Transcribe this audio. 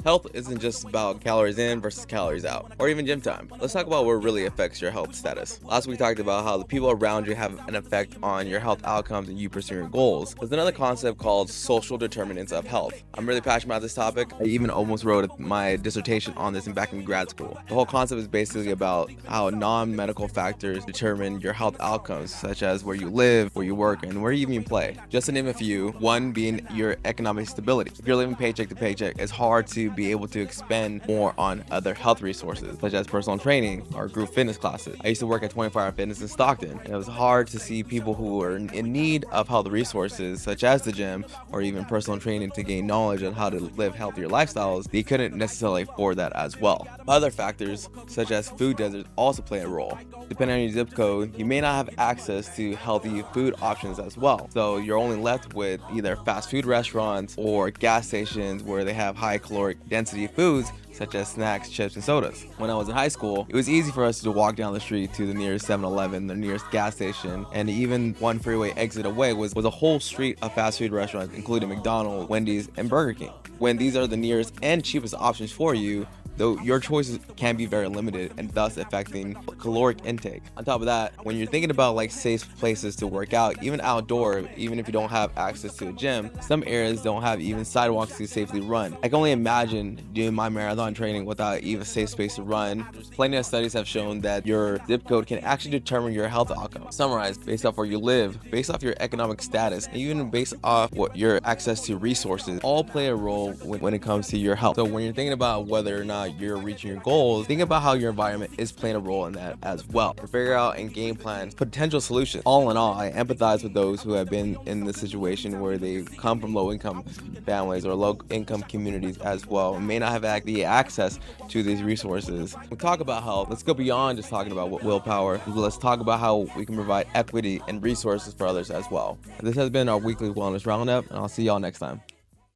Health isn't just about calories in versus calories out, or even gym time. Let's talk about what really affects your health status. Last week we talked about how the people around you have an effect on your health outcomes and you pursuing your goals. There's another concept called social determinants of health. I'm really passionate about this topic. I even almost wrote my dissertation on this back in grad school. The whole concept is basically about how non-medical factors determine your health outcomes, such as where you live, where you work, and where you even play. Just to name a few, one being your economic stability. If you're living paycheck to paycheck, it's hard to be able to expend more on other health resources, such as personal training or group fitness classes. I used to work at 24-Hour Fitness in Stockton, and it was hard to see people who were in need of health resources, such as the gym or even personal training to gain knowledge on how to live healthier lifestyles. They couldn't necessarily afford that as well. Other factors, such as food deserts, also play a role. Depending on your zip code, you may not have access to healthy food options as well. So you're only left with either fast food restaurants or gas stations where they have high caloric density foods such as snacks, chips, and sodas. When I was in high school, it was easy for us to walk down the street to the nearest 7-Eleven, the nearest gas station, and even one freeway exit away was a whole street of fast food restaurants, including McDonald's, Wendy's, and Burger King. When these are the nearest and cheapest options for you, though your choices can be very limited and thus affecting caloric intake. On top of that, when you're thinking about like safe places to work out, even outdoor, even if you don't have access to a gym, some areas don't have even sidewalks to safely run. I can only imagine doing my marathon training without even a safe space to run. Plenty of studies have shown that your zip code can actually determine your health outcome. Summarized, based off where you live, based off your economic status, and even based off what your access to resources, all play a role when it comes to your health. So when you're thinking about whether or not you're reaching your goals, think about how your environment is playing a role in that as well. To figure out and game plan potential solutions. All in all, I empathize with those who have been in the situation where they come from low-income families or low-income communities as well and may not have the access to these resources. When we talk about health, let's go beyond just talking about willpower. Let's talk about how we can provide equity and resources for others as well. This has been our weekly wellness roundup, and I'll see y'all next time.